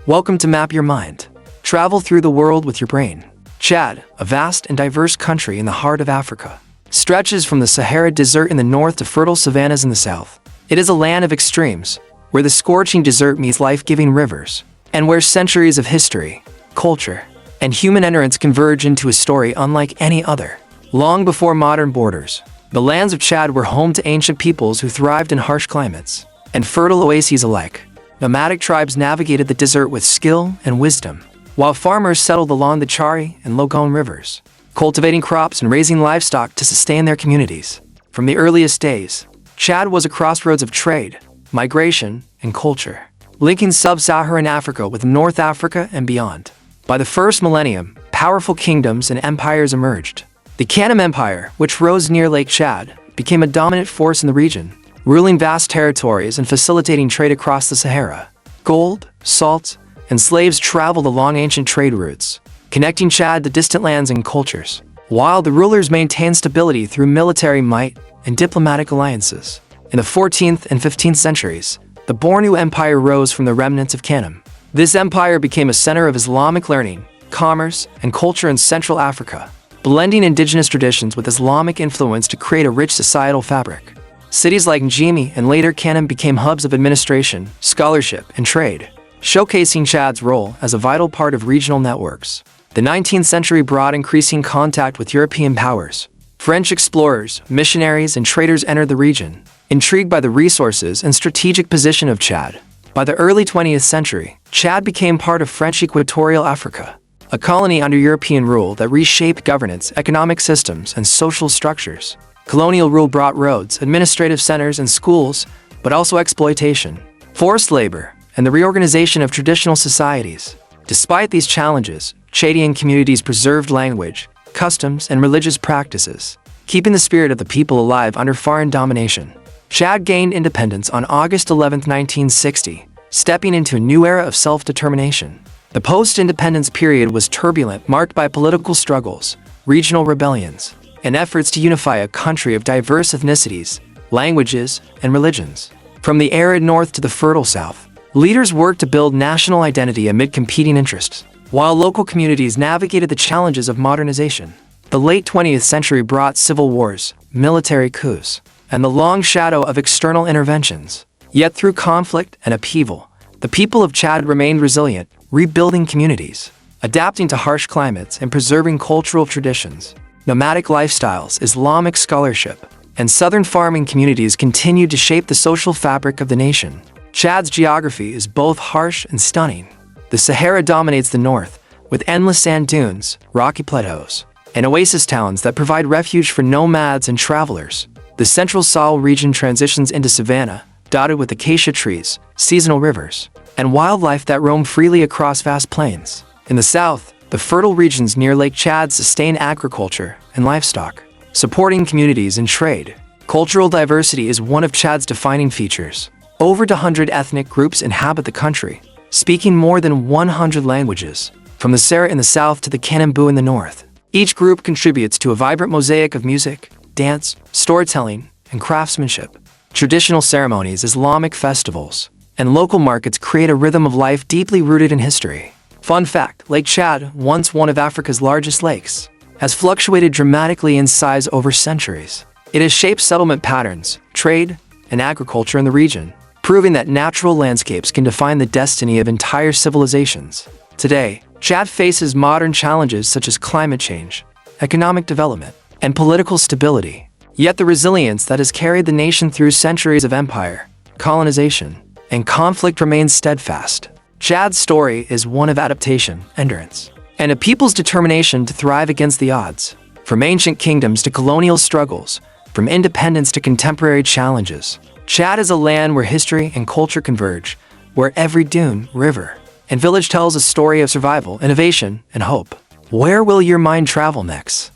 Welcome to Map Your Mind. Travel through the world with your brain. Chad, a vast and diverse country in the heart of Africa, stretches from the Sahara Desert in the north to fertile savannas in the south. It is a land of extremes, where the scorching desert meets life-giving rivers, and where centuries of history, culture, and human endurance converge into a story unlike any other. Long before modern borders, the lands of Chad were home to ancient peoples who thrived in harsh climates and fertile oases alike. Nomadic tribes navigated the desert with skill and wisdom, while farmers settled along the Chari and Logon rivers, cultivating crops and raising livestock to sustain their communities. From the earliest days, Chad was a crossroads of trade, migration, and culture, linking sub-Saharan Africa with North Africa and beyond. By the first millennium, powerful kingdoms and empires emerged. The Kanem Empire, which rose near Lake Chad, became a dominant force in the region, ruling vast territories and facilitating trade across the Sahara. Gold, salt, and slaves traveled along ancient trade routes, connecting Chad to distant lands and cultures, while the rulers maintained stability through military might and diplomatic alliances. In the 14th and 15th centuries, the Bornu Empire rose from the remnants of Kanem. This empire became a center of Islamic learning, commerce, and culture in Central Africa, blending indigenous traditions with Islamic influence to create a rich societal fabric. Cities like Njimi and later Kanem became hubs of administration, scholarship, and trade, showcasing Chad's role as a vital part of regional networks. The 19th century brought increasing contact with European powers. French explorers, missionaries, and traders entered the region, intrigued by the resources and strategic position of Chad. By the early 20th century, Chad became part of French Equatorial Africa, a colony under European rule that reshaped governance, economic systems, and social structures. Colonial rule brought roads, administrative centers, and schools, but also exploitation, forced labor, and the reorganization of traditional societies. Despite these challenges, Chadian communities preserved language, customs, and religious practices, keeping the spirit of the people alive under foreign domination. Chad gained independence on August 11, 1960, stepping into a new era of self-determination. The post-independence period was turbulent, marked by political struggles, regional rebellions, and efforts to unify a country of diverse ethnicities, languages, and religions. From the arid north to the fertile south, leaders worked to build national identity amid competing interests, while local communities navigated the challenges of modernization. The late 20th century brought civil wars, military coups, and the long shadow of external interventions. Yet through conflict and upheaval, the people of Chad remained resilient, rebuilding communities, adapting to harsh climates, and preserving cultural traditions. Nomadic lifestyles, Islamic scholarship, and southern farming communities continued to shape the social fabric of the nation. Chad's geography is both harsh and stunning. The Sahara dominates the north, with endless sand dunes, rocky plateaus, and oasis towns that provide refuge for nomads and travelers. The central Sahel region transitions into savanna, dotted with acacia trees, seasonal rivers, and wildlife that roam freely across vast plains. In the south, the fertile regions near Lake Chad sustain agriculture and livestock, supporting communities and trade. Cultural diversity is one of Chad's defining features. Over 100 ethnic groups inhabit the country, speaking more than 100 languages, from the Sera in the south to the Kanembu in the north. Each group contributes to a vibrant mosaic of music, dance, storytelling, and craftsmanship. Traditional ceremonies, Islamic festivals, and local markets create a rhythm of life deeply rooted in history. Fun fact, Lake Chad, once one of Africa's largest lakes, has fluctuated dramatically in size over centuries. It has shaped settlement patterns, trade, and agriculture in the region, proving that natural landscapes can define the destiny of entire civilizations. Today, Chad faces modern challenges such as climate change, economic development, and political stability. Yet the resilience that has carried the nation through centuries of empire, colonization, and conflict remains steadfast. Chad's story is one of adaptation, endurance, and a people's determination to thrive against the odds. From ancient kingdoms to colonial struggles, from independence to contemporary challenges, Chad is a land where history and culture converge, where every dune, river, and village tells a story of survival, innovation, and hope. Where will your mind travel next?